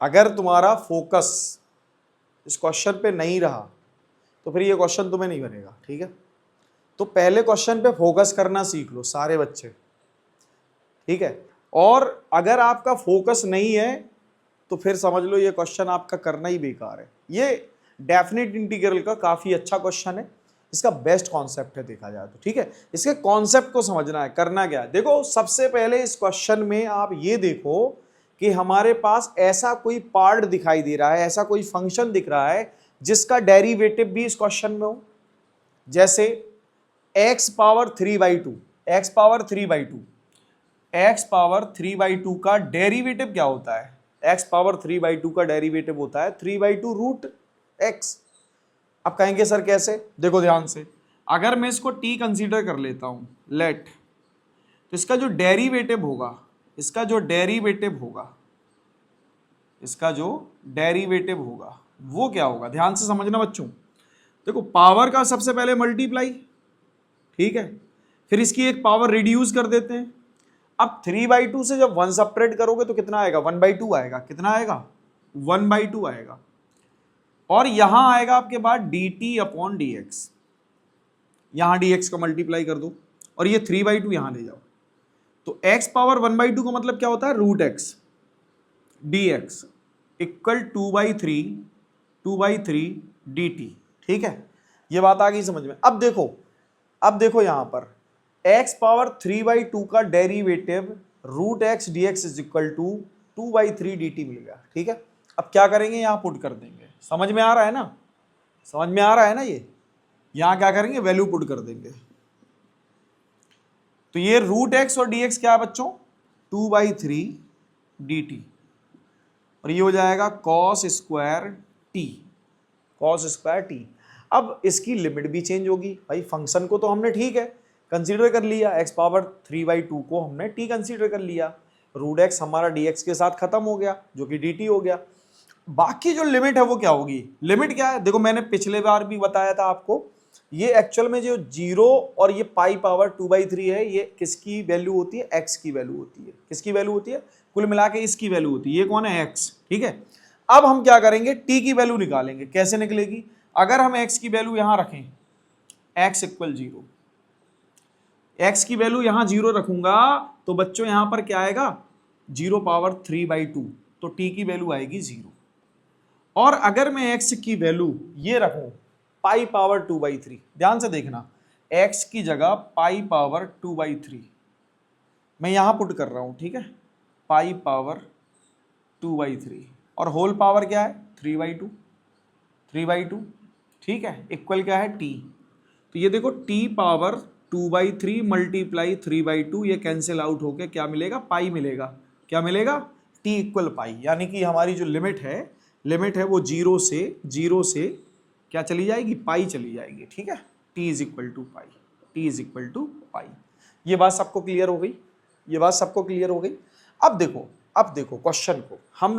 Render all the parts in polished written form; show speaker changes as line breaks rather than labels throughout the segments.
अगर तुम्हारा फोकस इस क्वेश्चन पे नहीं रहा तो फिर ये क्वेश्चन तुम्हें नहीं बनेगा, ठीक है। तो पहले क्वेश्चन पे फोकस करना सीख लो सारे बच्चे, ठीक है। और अगर आपका फोकस नहीं है तो फिर समझ लो ये क्वेश्चन आपका करना ही बेकार है। ये डेफिनेट इंटीग्रल का काफी अच्छा क्वेश्चन है, इसका बेस्ट कॉन्सेप्ट है देखा जाए तो, ठीक है। इसके कॉन्सेप्ट को समझना है, करना क्या है। देखो सबसे पहले इस क्वेश्चन में आप ये देखो कि हमारे पास ऐसा कोई पार्ट दिखाई दे रहा है, ऐसा कोई फंक्शन दिख रहा है जिसका डेरिवेटिव भी इस क्वेश्चन में हो। जैसे x power 3/2, x power 3/2, x power 3/2 का डेरिवेटिव क्या होता है? x पावर 3/2 का डेरिवेटिव होता है 3/2 रूट x। अब कहेंगे सर कैसे? देखो ध्यान से, अगर मैं इसको t कंसीडर कर लेता हूं लेट, तो इसका जो डेरिवेटिव होगा, इसका जो डेरिवेटिव होगा, इसका जो डेरिवेटिव होगा वो क्या होगा? ध्यान से समझना बच्चों। देखो पावर का सबसे पहले मल्टीप्लाई, ठीक है, फिर इसकी एक पावर रिड्यूस कर देते हैं। अब 3/2 से जब 1 सेपरेट करोगे तो कितना आएगा? 1/2 आएगा। कितना आएगा? 1/2 आएगा। और यहां आएगा आपके पास dt अपॉन dx, यहां dx का मल्टीप्लाई कर दो और ये 3/2 यहां ले जाओ। तो x पावर 1/2 का मतलब क्या होता है? Root x dx equal 2/3 dt, ठीक है। ये बात आ गई समझ में? अब देखो यहां पर x पावर 3/2 का derivative root x dx is equal to 2/3 dt मिल गया, ठीक है। अब क्या करेंगे? यहां पुट कर देंगे। समझ में आ रहा है ना? समझ में आ रहा है ना? ये यहां क्या करेंगे? वैल्यू पुट कर देंगे। तो ये रूट x और dx क्या है बच्चों? 2/3 dt, और ये हो जाएगा cos square t, cos square t। अब इसकी लिमिट भी चेंज होगी भाई। फंक्शन को तो हमने ठीक है कंसीडर कर लिया, x पावर 3/2 को हमने t कंसीडर कर लिया, रूट x हमारा dx के साथ खत्म हो गया जो कि dt हो गया। बाकी जो लिमिट है वो क्या होगी? लिमिट क्या है? देखो मैंने पिछले बार भी बताया था आपको, ये एक्चुअल में जो 0 और ये पाई पावर 2/3 है, ये किसकी वैल्यू होती है? x की वैल्यू होती है। किसकी वैल्यू होती है? कुल मिला के इसकी वैल्यू होती है। ये कौन है? x, ठीक है। अब हम क्या करेंगे? t की वैल्यू निकालेंगे। कैसे निकलेगी? अगर हम x की वैल्यू यहां रखें, x इक्वल 0, x की वैल्यू यहां 0 रखूंगा तो बच्चों यहां पर क्या आएगा? 0 पावर 3/2, तो t की वैल्यू आएगी 0। और अगर मैं x की वैल्यू ये रखूं पाई पावर 2/3, ध्यान से देखना, x की जगह पाई पावर 2/3 मैं यहां पुट कर रहा हूं, ठीक है, पाई पावर 2/3, और होल पावर क्या है? 3/2, ठीक है, इक्वल क्या है? t। तो ये देखो t पावर 2/3 मल्टीप्लाई 3/2, ये कैंसिल आउट होके क्या मिलेगा? पाई मिलेगा। क्या मिलेगा? t equal pi. यानी कि हमारी जो लिमिट है वो 0 से क्या चली जाएगी? पाई चली जाएगी, ठीक है। t is equal to pi, t is equal to pi. ये बात सबको क्लियर हो गई? ये बात सबको क्लियर हो गई? अब देखो क्वेश्चन को हम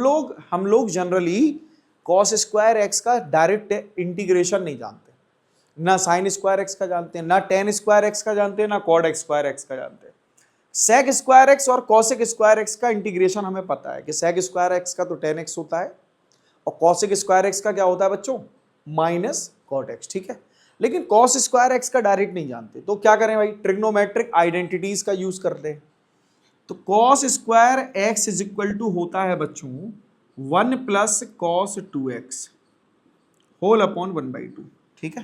लोग जनरली cos स्क्वायर x का डायरेक्ट इंटीग्रेशन नहीं जानते, ना साइन स्क्वायर एक्स का जानते हैं, ना टेन स्क्वायर एक्स का जानते हैं, ना कॉड स्क्वायर एक्स का जानते हैं। सेक स्क्वायर एक्स और कॉसेक स्क्वायर एक्स का इंटीग्रेशन हमें पता है कि सेक स्क्वायर एक्स का तो टेन एक्स होता है और कॉसेक स्क्वायर एक्स का क्या होता है बच्चों? माइनस कॉट एक्स, ठीक है। लेकिन कॉस स्क्वायर एक्स का डायरेक्ट नहीं जानते, तो क्या करें भाई? ट्रिग्नोमेट्रिक आइडेंटिटीज का यूज करते हैं। तो cos square x is equal to होता है बच्चों 1 plus cos 2x whole upon 1/2, ठीक है।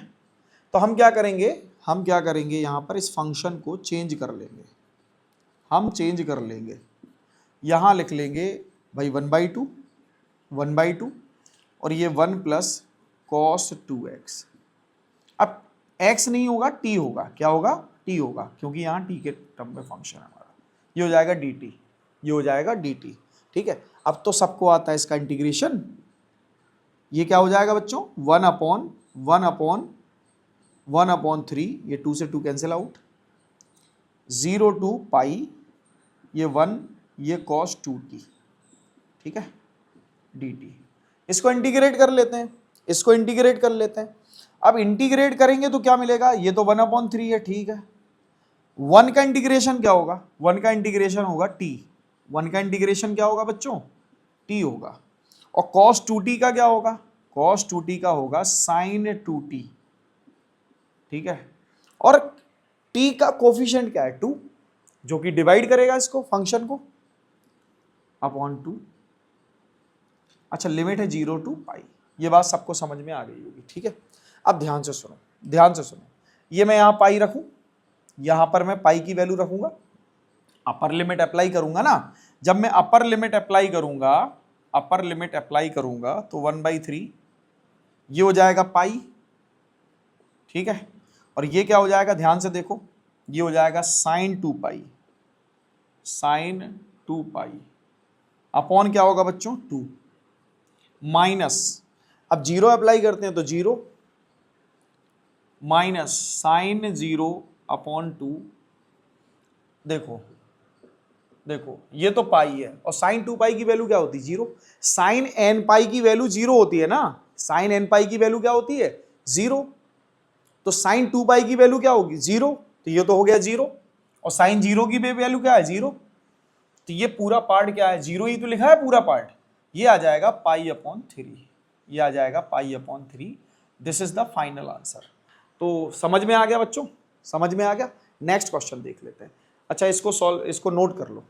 तो हम क्या करेंगे यहां पर इस फंक्शन को चेंज कर लेंगे। हम चेंज कर लेंगे, यहां लिख लेंगे भाई 1/2 और ये 1 प्लस कॉस 2x। अब x नहीं होगा, t होगा। क्या होगा? t होगा, क्योंकि यहां t के टर्म में फंक्शन है हमारा। ये हो जाएगा dt, ये हो जाएगा dt, ठीक है। अब तो सबको आता है इसका इंटीग्रेशन। ये क्या हो जाएगा बच्चों? 1/3, ये 2 से 2 कैंसिल आउट, 0 टू पाई, ये 1, ये cos 2t, ठीक है, dt। इसको इंटीग्रेट कर लेते हैं। अब इंटीग्रेट करेंगे तो क्या मिलेगा? ये तो 1/3 है, ठीक है। 1 का इंटीग्रेशन क्या होगा? 1 का इंटीग्रेशन होगा t। 1 का इंटीग्रेशन क्या होगा बच्चों? t होगा। और cos 2t का क्या होगा, cos 2t का होगा sin 2t, ठीक है। और t का कोफिशिएंट क्या है 2, जो कि डिवाइड करेगा इसको फंक्शन को अपॉन 2। अच्छा लिमिट है 0 to पाई, ये बात सबको समझ में आ गई होगी, ठीक है। अब ध्यान से सुनो, ध्यान से सुनो, ये मैं यहां पाई रखूं, यहां पर मैं पाई की वैल्यू रखूंगा, अपर लिमिट अप्लाई करूंगा ना, जब मैं अपर लिमिट अप्लाई करूंगा, अपर लिमिट अप्लाई करूंगा तो 1/3 ये हो जाएगा पाई, ठीक है। और ये क्या हो जाएगा, ध्यान से देखो, ये हो जाएगा sin 2 पाई, sin 2 पाई अपॉन क्या होगा बच्चों 2 माइनस, अब 0 अप्लाई करते हैं तो 0 माइनस साइन 0 अपॉन 2। देखो देखो ये तो पाई है, और साइन 2 पाई की वैल्यू क्या होती है 0, साइन n पाई की वैल्यू 0 होती है ना, साइन n पाई की वैल्यू क्या होती है 0, तो साइन 2 पाई की वैल्यू क्या होगी 0, तो ये तो हो गया 0, और साइन 0 की वैल्यू क्या है 0, तो ये पूरा पार्ट क्या है 0 ही तो लिखा है पूरा पार्ट, ये आ जाएगा पाई अपॉन 3, ये आ जाएगा pi upon 3। This is the final answer. तो समझ में आ गया बच्चों, समझ में आ गया। नेक्स्ट क्वेश्चन देख लेते हैं। अच्छा इसको नोट कर लो।